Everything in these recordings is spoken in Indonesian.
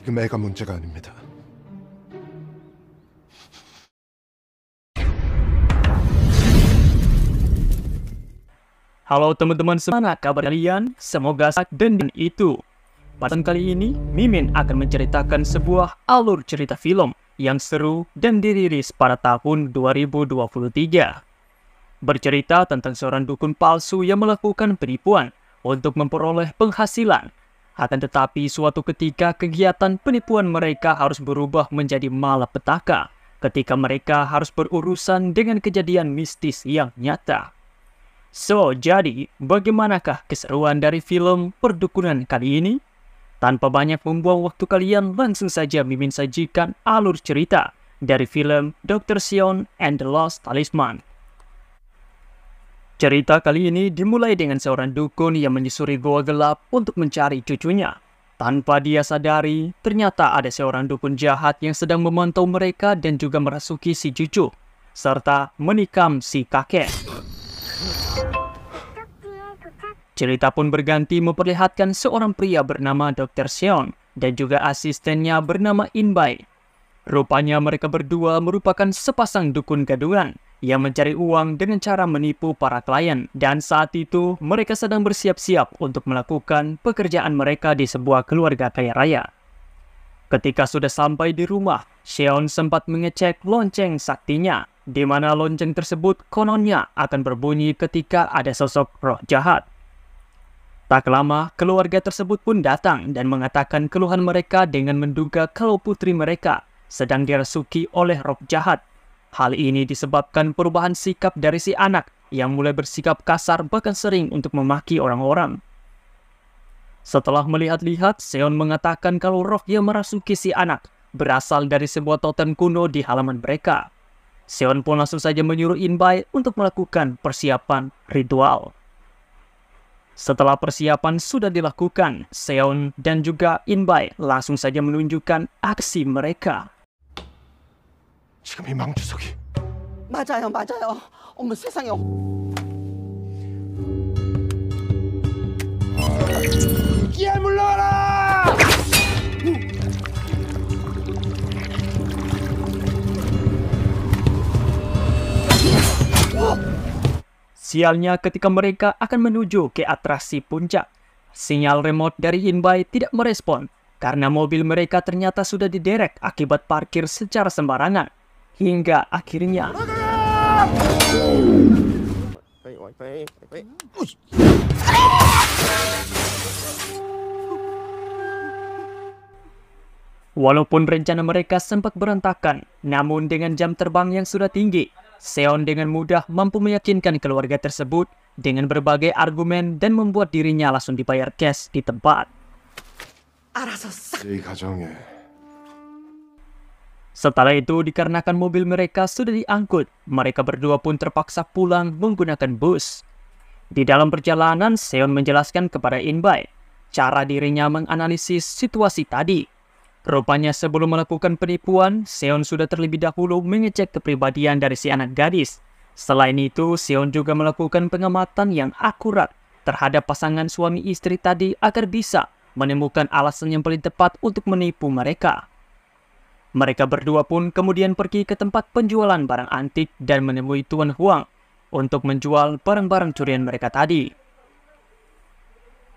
지금 애가 문제가 아닙니다. Halo teman-teman, semangat kabar kalian? Semoga sehat dan itu. Pada kali ini, Mimin akan menceritakan sebuah alur cerita film yang seru dan dirilis pada tahun 2023. Bercerita tentang seorang dukun palsu yang melakukan penipuan untuk memperoleh penghasilan. Akan tetapi suatu ketika kegiatan penipuan mereka harus berubah menjadi malapetaka ketika mereka harus berurusan dengan kejadian mistis yang nyata. So, jadi bagaimanakah keseruan dari film Perdukunan kali ini? Tanpa banyak membuang waktu kalian, langsung saja Mimin sajikan alur cerita dari film Dr. Sion and the Lost Talisman. Cerita kali ini dimulai dengan seorang dukun yang menyusuri goa gelap untuk mencari cucunya. Tanpa dia sadari, ternyata ada seorang dukun jahat yang sedang memantau mereka dan juga merasuki si cucu, serta menikam si kakek. Cerita pun berganti memperlihatkan seorang pria bernama Dr. Sion dan juga asistennya bernama Inbai. Rupanya mereka berdua merupakan sepasang dukun gadungan yang mencari uang dengan cara menipu para klien, dan saat itu mereka sedang bersiap-siap untuk melakukan pekerjaan mereka di sebuah keluarga kaya raya. Ketika sudah sampai di rumah, Sion sempat mengecek lonceng saktinya, di mana lonceng tersebut kononnya akan berbunyi ketika ada sosok roh jahat. Tak lama, keluarga tersebut pun datang dan mengatakan keluhan mereka dengan menduga kalau putri mereka sedang dirasuki oleh roh jahat. Hal ini disebabkan perubahan sikap dari si anak yang mulai bersikap kasar bahkan sering untuk memaki orang-orang. Setelah melihat-lihat, Sion mengatakan kalau roh yang merasuki si anak berasal dari sebuah totem kuno di halaman mereka. Sion pun langsung saja menyuruh Inbai untuk melakukan persiapan ritual. Setelah persiapan sudah dilakukan, Sion dan juga Inbai langsung saja menunjukkan aksi mereka. 지금 이 망주석이 맞아요. 어머 세상에. 끼야 물러라! Sialnya ketika mereka akan menuju ke atraksi puncak, sinyal remote dari Inbai tidak merespon karena mobil mereka ternyata sudah diderek akibat parkir secara sembarangan. Hingga akhirnya walaupun rencana mereka sempat berantakan, namun dengan jam terbang yang sudah tinggi, Sion dengan mudah mampu meyakinkan keluarga tersebut dengan berbagai argumen dan membuat dirinya langsung dibayar cash di tempat. 이 가정에 Setelah itu, dikarenakan mobil mereka sudah diangkut, mereka berdua pun terpaksa pulang menggunakan bus. Di dalam perjalanan, Sion menjelaskan kepada Inbai cara dirinya menganalisis situasi tadi. Rupanya sebelum melakukan penipuan, Sion sudah terlebih dahulu mengecek kepribadian dari si anak gadis. Selain itu, Sion juga melakukan pengamatan yang akurat terhadap pasangan suami istri tadi agar bisa menemukan alasan yang paling tepat untuk menipu mereka. Mereka berdua pun kemudian pergi ke tempat penjualan barang antik dan menemui Tuan Huang untuk menjual barang-barang curian mereka tadi.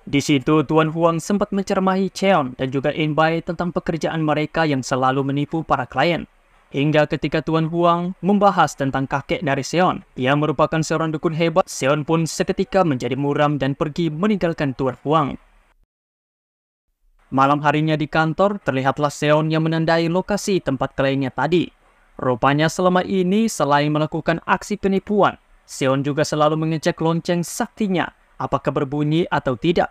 Di situ Tuan Huang sempat menceramahi Cheon dan juga Inbai tentang pekerjaan mereka yang selalu menipu para klien. Hingga ketika Tuan Huang membahas tentang kakek dari Cheon yang merupakan seorang dukun hebat, Cheon pun seketika menjadi muram dan pergi meninggalkan Tuan Huang. Malam harinya di kantor, terlihatlah Sion yang menandai lokasi tempat kliennya tadi. Rupanya selama ini, selain melakukan aksi penipuan, Sion juga selalu mengecek lonceng saktinya, apakah berbunyi atau tidak.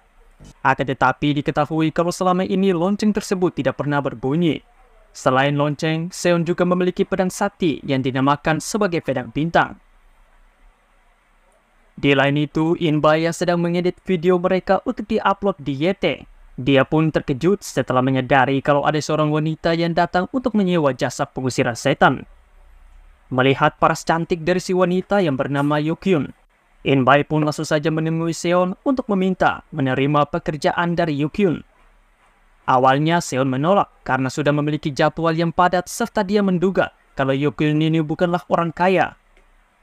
Akan tetapi diketahui kalau selama ini lonceng tersebut tidak pernah berbunyi. Selain lonceng, Sion juga memiliki pedang sakti yang dinamakan sebagai pedang bintang. Di lain itu, Inbai yang sedang mengedit video mereka untuk diupload di YT. Dia pun terkejut setelah menyadari kalau ada seorang wanita yang datang untuk menyewa jasa pengusiran setan. Melihat paras cantik dari si wanita yang bernama Yukyun, Inbai pun langsung saja menemui Sion untuk meminta menerima pekerjaan dari Yukyun. Awalnya Seon menolak karena sudah memiliki jadwal yang padat serta dia menduga kalau Yokyun ini bukanlah orang kaya.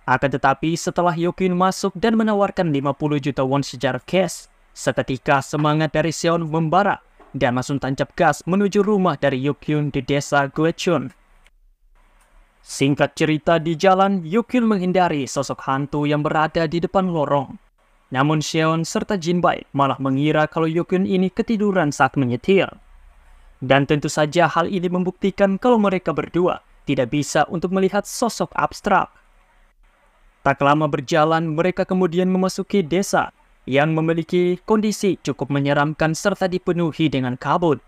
Akan tetapi setelah Yokyun masuk dan menawarkan 50 juta won secara cash, seketika semangat dari Seon membara dan langsung tancap gas menuju rumah dari Yokyun di desa Gwecheon. Singkat cerita, di jalan, Yokyun menghindari sosok hantu yang berada di depan lorong. Namun Seon serta Jinbae malah mengira kalau Yokyun ini ketiduran saat menyetir. Dan tentu saja hal ini membuktikan kalau mereka berdua tidak bisa untuk melihat sosok abstrak. Tak lama berjalan, mereka kemudian memasuki desa yang memiliki kondisi cukup menyeramkan serta dipenuhi dengan kabut.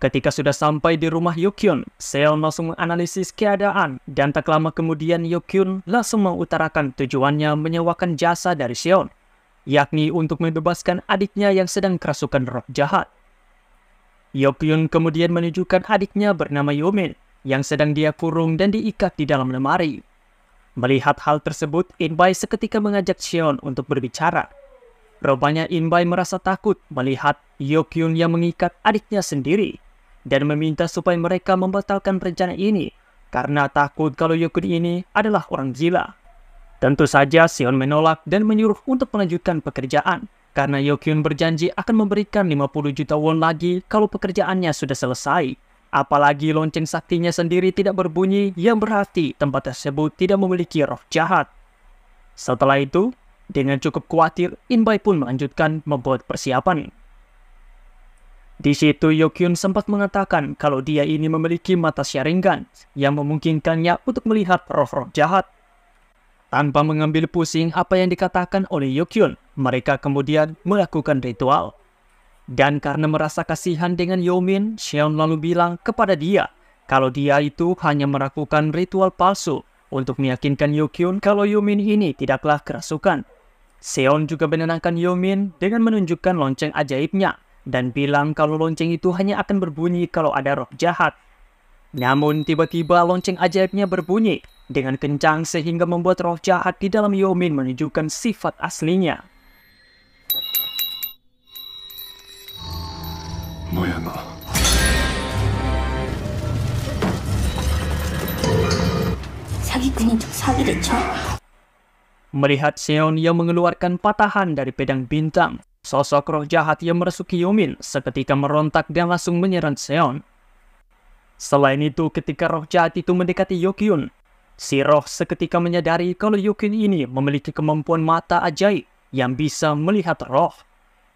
Ketika sudah sampai di rumah Yokyun, Seon langsung menganalisis keadaan dan tak lama kemudian Yokyun langsung mengutarakan tujuannya menyewakan jasa dari Seon, yakni untuk membebaskan adiknya yang sedang kerasukan roh jahat. Yokyun kemudian menunjukkan adiknya bernama Yomin yang sedang dia kurung dan diikat di dalam lemari. Melihat hal tersebut, Inbai seketika mengajak Seon untuk berbicara. Rupanya Inbai merasa takut melihat Yokyun yang mengikat adiknya sendiri dan meminta supaya mereka membatalkan rencana ini karena takut kalau Yokyun ini adalah orang gila. Tentu saja Seon menolak dan menyuruh untuk melanjutkan pekerjaan karena Yokyun berjanji akan memberikan 50 juta won lagi kalau pekerjaannya sudah selesai. Apalagi lonceng saktinya sendiri tidak berbunyi yang berarti tempat tersebut tidak memiliki roh jahat. Setelah itu, dengan cukup khawatir, Inbai pun melanjutkan membuat persiapan. Di situ Yokyun sempat mengatakan kalau dia ini memiliki mata Sharingan yang memungkinkannya untuk melihat roh-roh jahat. Tanpa mengambil pusing apa yang dikatakan oleh Yokyun, mereka kemudian melakukan ritual. Dan karena merasa kasihan dengan Yomin, Seon lalu bilang kepada dia kalau dia itu hanya melakukan ritual palsu untuk meyakinkan Yokyun kalau Yomin ini tidaklah kerasukan. Seon juga menenangkan Yomin dengan menunjukkan lonceng ajaibnya dan bilang kalau lonceng itu hanya akan berbunyi kalau ada roh jahat. Namun tiba-tiba lonceng ajaibnya berbunyi dengan kencang sehingga membuat roh jahat di dalam Yomin menunjukkan sifat aslinya. 뭐야 너? 사기꾼인 척 사기를 쳐? Melihat Seon yang mengeluarkan patahan dari pedang bintang, sosok roh jahat yang merasuki Yomin seketika merontak dan langsung menyerang Seon. Selain itu, ketika roh jahat itu mendekati Yokyun, si roh seketika menyadari kalau Yokyun ini memiliki kemampuan mata ajaib yang bisa melihat roh.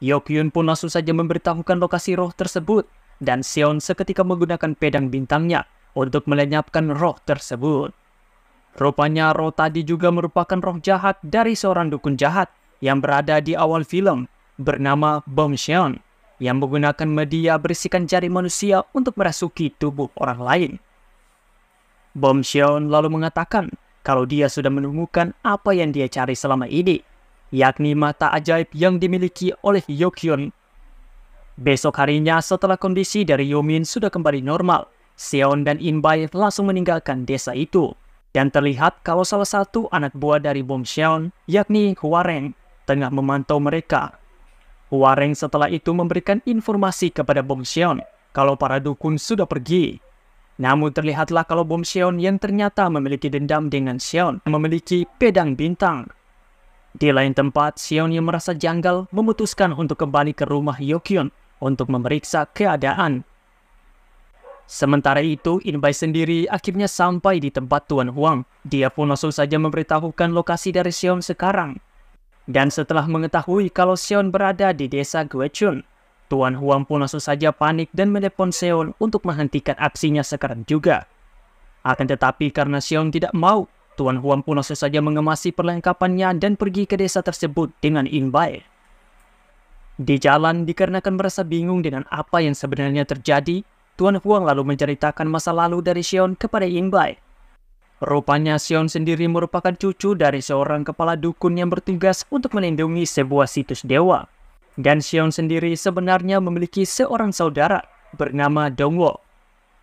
Yokyun pun langsung saja memberitahukan lokasi roh tersebut, dan Seon seketika menggunakan pedang bintangnya untuk melenyapkan roh tersebut. Rupanya roh tadi juga merupakan roh jahat dari seorang dukun jahat yang berada di awal film bernama Bom Seon yang menggunakan media berisikan jari manusia untuk merasuki tubuh orang lain. Bom Seon lalu mengatakan kalau dia sudah menemukan apa yang dia cari selama ini, yakni mata ajaib yang dimiliki oleh Yokyun. Besok harinya setelah kondisi dari Yomin sudah kembali normal, Seon dan Inbai langsung meninggalkan desa itu. Dan terlihat kalau salah satu anak buah dari Bom Seon, yakni Hwareng, tengah memantau mereka. Hwareng setelah itu memberikan informasi kepada Bom Seon kalau para dukun sudah pergi. Namun terlihatlah kalau Bom Seon yang ternyata memiliki dendam dengan Seon memiliki pedang bintang. Di lain tempat, Seon yang merasa janggal memutuskan untuk kembali ke rumah Yokyun untuk memeriksa keadaan. Sementara itu, Inbai sendiri akhirnya sampai di tempat Tuan Huang. Dia pun langsung saja memberitahukan lokasi dari Seon sekarang. Dan setelah mengetahui kalau Seon berada di desa Gwecheon, Tuan Huang pun langsung saja panik dan menelepon Seon untuk menghentikan aksinya sekarang juga. Akan tetapi karena Seon tidak mau, Tuan Huang pun langsung saja mengemasi perlengkapannya dan pergi ke desa tersebut dengan Inbai. Di jalan, dikarenakan merasa bingung dengan apa yang sebenarnya terjadi, Tuan Huang lalu menceritakan masa lalu dari Seon kepada Inbai. Rupanya Seon sendiri merupakan cucu dari seorang kepala dukun yang bertugas untuk melindungi sebuah situs dewa. Dan Seon sendiri sebenarnya memiliki seorang saudara bernama Dongwo.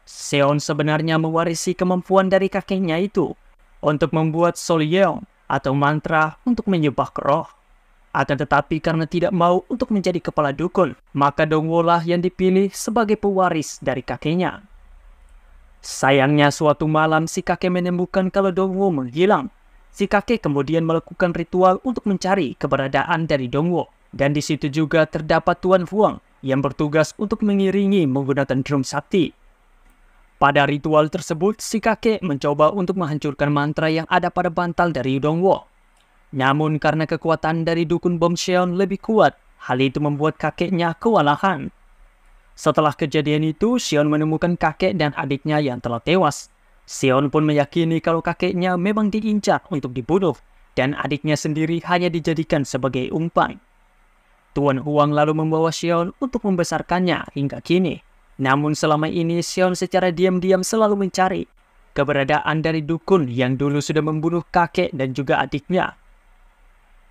Seon sebenarnya mewarisi kemampuan dari kakeknya itu untuk membuat Solyeong atau mantra untuk menyembah roh. Akan tetapi karena tidak mau untuk menjadi kepala dukun, maka Dongwo lah yang dipilih sebagai pewaris dari kakeknya. Sayangnya suatu malam si kakek menemukan kalau Dongwo menghilang. Si kakek kemudian melakukan ritual untuk mencari keberadaan dari Dongwo. Dan di situ juga terdapat Tuan Huang yang bertugas untuk mengiringi menggunakan drum sakti. Pada ritual tersebut, si kakek mencoba untuk menghancurkan mantra yang ada pada bantal dari Dongwo. Namun karena kekuatan dari dukun Bom Seon lebih kuat, hal itu membuat kakeknya kewalahan. Setelah kejadian itu, Seon menemukan kakek dan adiknya yang telah tewas. Seon pun meyakini kalau kakeknya memang diincar untuk dibunuh, dan adiknya sendiri hanya dijadikan sebagai umpan. Tuan Huang lalu membawa Seon untuk membesarkannya hingga kini. Namun selama ini Seon secara diam-diam selalu mencari keberadaan dari dukun yang dulu sudah membunuh kakek dan juga adiknya.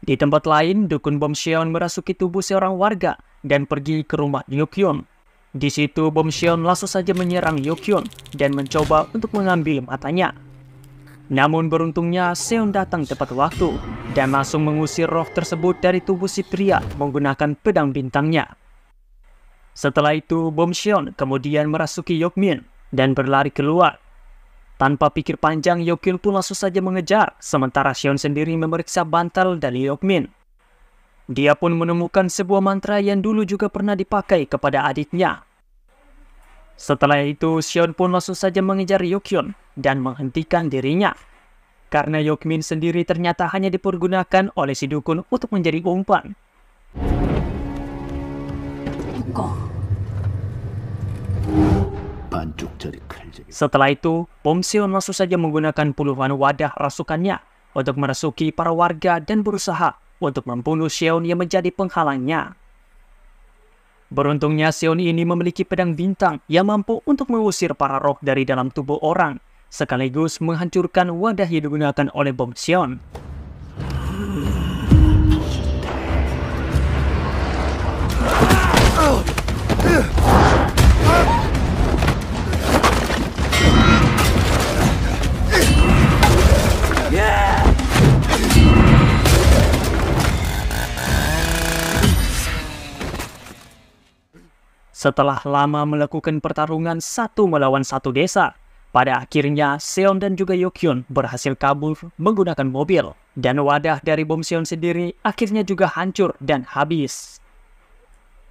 Di tempat lain, dukun Bom Seon merasuki tubuh seorang warga dan pergi ke rumah Yokyun. Di situ Bom Seon langsung saja menyerang Yokyun dan mencoba untuk mengambil matanya. Namun beruntungnya Seon datang tepat waktu dan langsung mengusir roh tersebut dari tubuh si pria menggunakan pedang bintangnya. Setelah itu, Bom Seon kemudian merasuki Yokmin dan berlari keluar. Tanpa pikir panjang, Yokyun pun langsung saja mengejar, sementara Seon sendiri memeriksa bantal dari Yokmin. Dia pun menemukan sebuah mantra yang dulu juga pernah dipakai kepada adiknya. Setelah itu, Seon pun langsung saja mengejar Yokyun dan menghentikan dirinya. Karena Yokmin sendiri ternyata hanya dipergunakan oleh si dukun untuk menjadi umpan. Setelah itu, Bom Seon langsung saja menggunakan puluhan wadah rasukannya untuk merasuki para warga dan berusaha untuk membunuh Seon yang menjadi penghalangnya. Beruntungnya Seon ini memiliki pedang bintang yang mampu untuk mengusir para roh dari dalam tubuh orang, sekaligus menghancurkan wadah yang digunakan oleh Bom Seon. Setelah lama melakukan pertarungan satu melawan satu desa, pada akhirnya Seon dan juga Yokyun berhasil kabur menggunakan mobil. Dan wadah dari Bom Seon sendiri akhirnya juga hancur dan habis.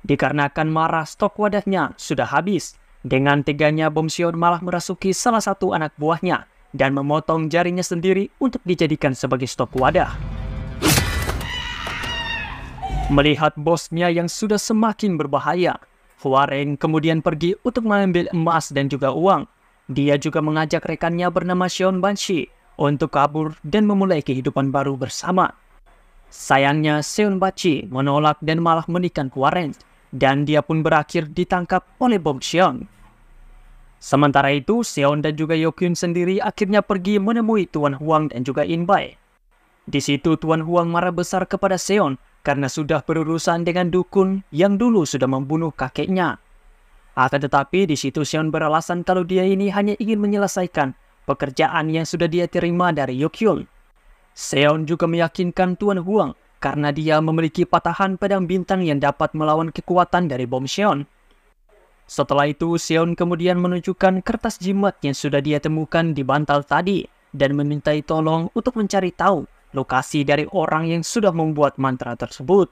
Dikarenakan marah stok wadahnya sudah habis, dengan teganya Bom Seon malah merasuki salah satu anak buahnya dan memotong jarinya sendiri untuk dijadikan sebagai stok wadah. Melihat bosnya yang sudah semakin berbahaya, Hwareng kemudian pergi untuk mengambil emas dan juga uang. Dia juga mengajak rekannya bernama Seon Banshi untuk kabur dan memulai kehidupan baru bersama. Sayangnya Seon Banshi menolak dan malah menikah Hwareng, dan dia pun berakhir ditangkap oleh Bom Seon. Sementara itu, Seon dan juga Yokyun sendiri akhirnya pergi menemui Tuan Huang dan juga Inbai. Di situ Tuan Huang marah besar kepada Seon karena sudah berurusan dengan dukun yang dulu sudah membunuh kakeknya. Akan tetapi di situ Seon beralasan kalau dia ini hanya ingin menyelesaikan pekerjaan yang sudah dia terima dari Yokyun. Seon juga meyakinkan Tuan Huang karena dia memiliki patahan pedang bintang yang dapat melawan kekuatan dari Bom Seon. Setelah itu Seon kemudian menunjukkan kertas jimat yang sudah dia temukan di bantal tadi dan memintai tolong untuk mencari tahu lokasi dari orang yang sudah membuat mantra tersebut.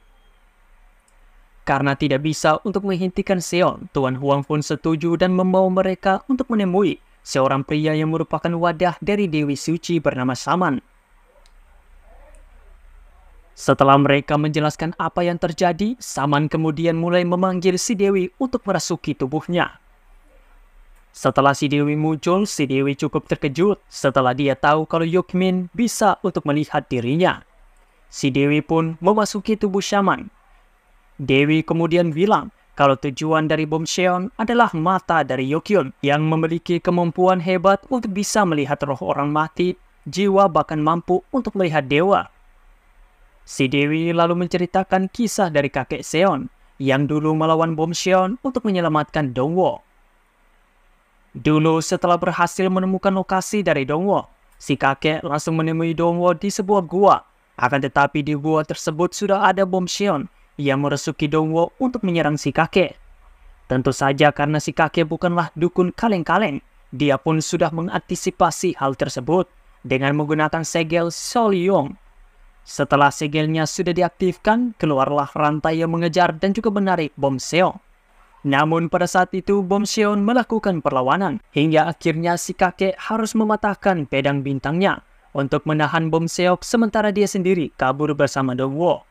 Karena tidak bisa untuk menghentikan Seon, Tuan Huang pun setuju dan membawa mereka untuk menemui seorang pria yang merupakan wadah dari Dewi Suci bernama Saman. Setelah mereka menjelaskan apa yang terjadi, Saman kemudian mulai memanggil si Dewi untuk merasuki tubuhnya. Setelah si Dewi muncul, si Dewi cukup terkejut setelah dia tahu kalau Yokmin bisa untuk melihat dirinya. Si Dewi pun memasuki tubuh Saman. Dewi kemudian bilang kalau tujuan dari Bom Seon adalah mata dari Yokyun yang memiliki kemampuan hebat untuk bisa melihat roh orang mati, jiwa bahkan mampu untuk melihat dewa. Si Dewi lalu menceritakan kisah dari kakek Seon yang dulu melawan Bom Seon untuk menyelamatkan Dongwo. Dulu setelah berhasil menemukan lokasi dari Dongwo, si kakek langsung menemui Dongwo di sebuah gua. Akan tetapi di gua tersebut sudah ada bom Seon yang merasuki Dongwo untuk menyerang si kakek. Tentu saja karena si kakek bukanlah dukun kaleng-kaleng, dia pun sudah mengantisipasi hal tersebut dengan menggunakan segel Solyong. Setelah segelnya sudah diaktifkan, keluarlah rantai yang mengejar dan juga menarik bom Seon. Namun pada saat itu bom Seon melakukan perlawanan hingga akhirnya si kakek harus mematahkan pedang bintangnya untuk menahan bom Seok sementara dia sendiri kabur bersama Dongwo.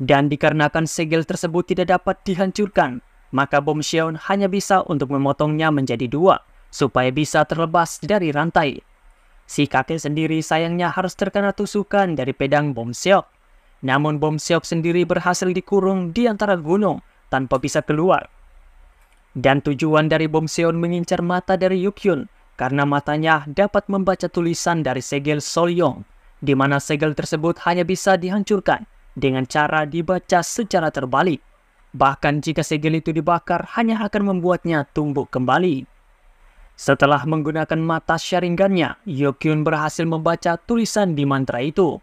Dan dikarenakan segel tersebut tidak dapat dihancurkan, maka bom Seon hanya bisa untuk memotongnya menjadi dua supaya bisa terlepas dari rantai. Si kakek sendiri sayangnya harus terkena tusukan dari pedang bom Seok. Namun bom Seok sendiri berhasil dikurung di antara gunung tanpa bisa keluar. Dan tujuan dari bom Seon mengincar mata dari Yukyun karena matanya dapat membaca tulisan dari segel Solyong, di mana segel tersebut hanya bisa dihancurkan dengan cara dibaca secara terbalik. Bahkan jika segel itu dibakar hanya akan membuatnya tumbuh kembali. Setelah menggunakan mata Sharingan-nya, Yukyun berhasil membaca tulisan di mantra itu.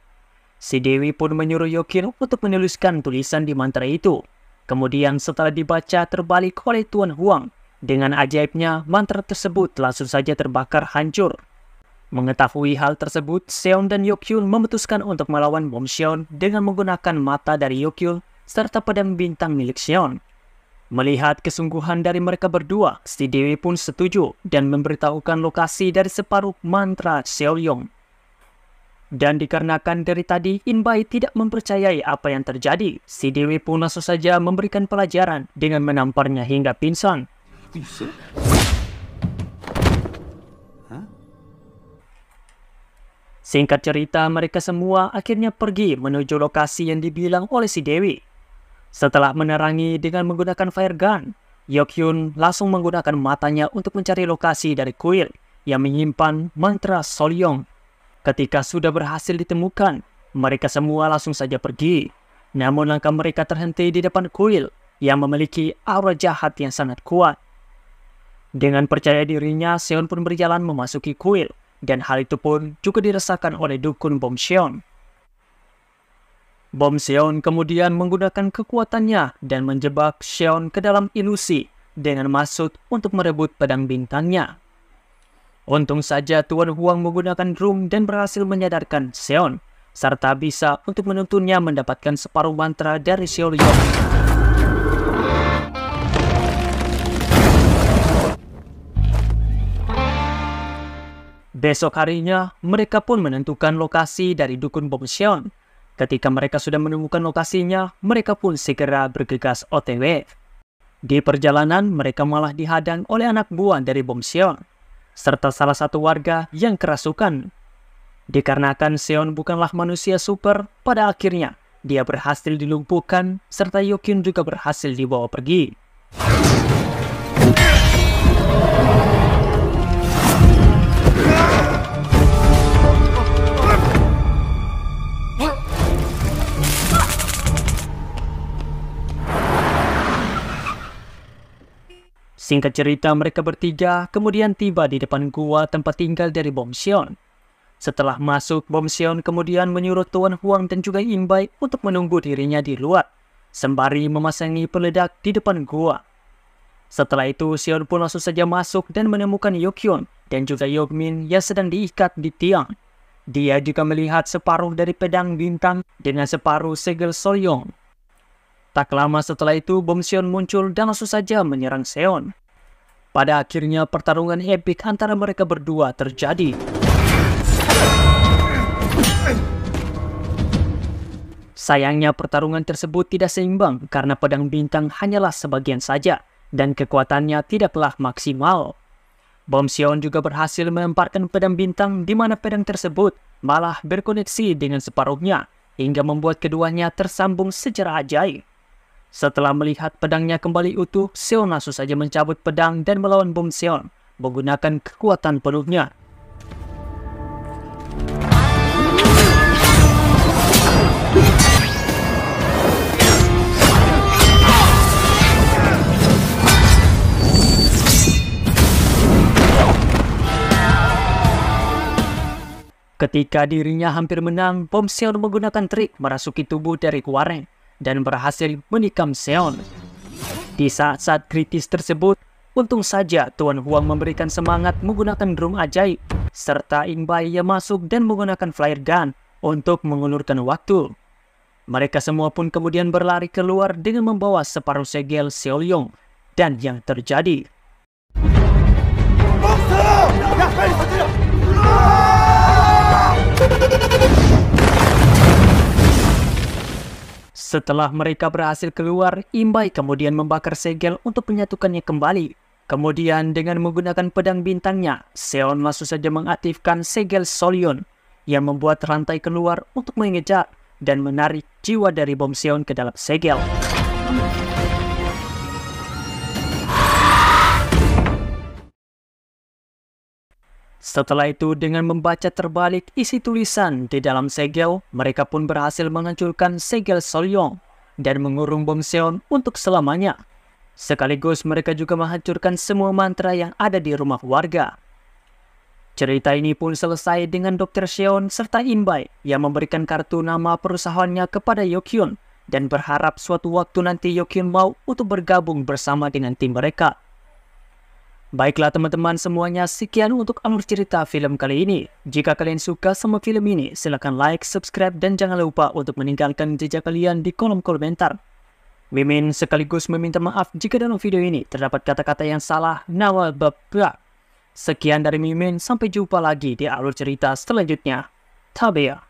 Si Dewi pun menyuruh Yukyun untuk menuliskan tulisan di mantra itu. Kemudian setelah dibaca terbalik oleh Tuan Huang, dengan ajaibnya mantra tersebut langsung saja terbakar hancur. Mengetahui hal tersebut, Seon dan Yukyun memutuskan untuk melawan bom Seon dengan menggunakan mata dari Yukyun serta pedang bintang milik Seon. Melihat kesungguhan dari mereka berdua, si Dewi pun setuju dan memberitahukan lokasi dari separuh mantra Seolyong. Dan dikarenakan dari tadi Inbai tidak mempercayai apa yang terjadi, si Dewi pun langsung saja memberikan pelajaran dengan menamparnya hingga pingsan. Singkat cerita, mereka semua akhirnya pergi menuju lokasi yang dibilang oleh si Dewi. Setelah menerangi dengan menggunakan fire gun, Yukyun langsung menggunakan matanya untuk mencari lokasi dari kuil yang menyimpan mantra Solyong. Ketika sudah berhasil ditemukan, mereka semua langsung saja pergi. Namun langkah mereka terhenti di depan kuil yang memiliki aura jahat yang sangat kuat. Dengan percaya dirinya, Seon pun berjalan memasuki kuil, dan hal itu pun juga dirasakan oleh dukun bom Seon. Bom Seon kemudian menggunakan kekuatannya dan menjebak Seon ke dalam ilusi dengan maksud untuk merebut pedang bintangnya. Untung saja Tuan Huang menggunakan drum dan berhasil menyadarkan Seon, serta bisa untuk menuntunnya mendapatkan separuh mantra dari Seolyong. Besok harinya, mereka pun menentukan lokasi dari dukun bom Seon. Ketika mereka sudah menemukan lokasinya, mereka pun segera bergegas OTW. Di perjalanan, mereka malah dihadang oleh anak buah dari bom Seon, serta salah satu warga yang kerasukan. Dikarenakan Seon bukanlah manusia super, pada akhirnya dia berhasil dilumpuhkan, serta Yukyun juga berhasil dibawa pergi. Singkat cerita, mereka bertiga kemudian tiba di depan gua tempat tinggal dari bom Seon. Setelah masuk, bom Seon kemudian menyuruh Tuan Huang dan juga Inbai untuk menunggu dirinya di luar, sembari memasangi peledak di depan gua. Setelah itu, Seon pun langsung saja masuk dan menemukan Yukyun dan juga Yogmin yang sedang diikat di tiang. Dia juga melihat separuh dari pedang bintang dengan separuh segel Solyong. Tak lama setelah itu, bom Seon muncul dan langsung saja menyerang Seon. Pada akhirnya, pertarungan epik antara mereka berdua terjadi. Sayangnya, pertarungan tersebut tidak seimbang karena pedang bintang hanyalah sebagian saja dan kekuatannya tidaklah maksimal. Bom Seon juga berhasil melemparkan pedang bintang di mana pedang tersebut malah berkoneksi dengan separuhnya hingga membuat keduanya tersambung secara ajaib. Setelah melihat pedangnya kembali utuh, Seon langsung saja mencabut pedang dan melawan bom Seon menggunakan kekuatan penuhnya. Ketika dirinya hampir menang, Bom Seon menggunakan trik merasuki tubuh dari Hwareng dan berhasil menikam Seon. Di saat-saat kritis tersebut, untung saja Tuan Huang memberikan semangat menggunakan drum ajaib, serta Inbai yang masuk dan menggunakan flare gun untuk mengulurkan waktu. Mereka semua pun kemudian berlari keluar dengan membawa separuh segel Seolyong, dan yang terjadi setelah mereka berhasil keluar, Inbai kemudian membakar segel untuk menyatukannya kembali. Kemudian dengan menggunakan pedang bintangnya, Seon langsung saja mengaktifkan segel Solyon yang membuat rantai keluar untuk mengejar dan menarik jiwa dari Bom Seon ke dalam segel. Setelah itu, dengan membaca terbalik isi tulisan di dalam segel, mereka pun berhasil menghancurkan segel Solyong dan mengurung Bom Seon untuk selamanya. Sekaligus mereka juga menghancurkan semua mantra yang ada di rumah warga. Cerita ini pun selesai dengan Dr. Seon serta Inbai yang memberikan kartu nama perusahaannya kepada Yokyun dan berharap suatu waktu nanti Yokyun mau untuk bergabung bersama dengan tim mereka. Baiklah teman-teman semuanya, sekian untuk alur cerita film kali ini. Jika kalian suka sama film ini, silahkan like, subscribe, dan jangan lupa untuk meninggalkan jejak kalian di kolom komentar. Mimin sekaligus meminta maaf jika dalam video ini terdapat kata-kata yang salah, nawal babak. Sekian dari Mimin, sampai jumpa lagi di alur cerita selanjutnya. Tabea.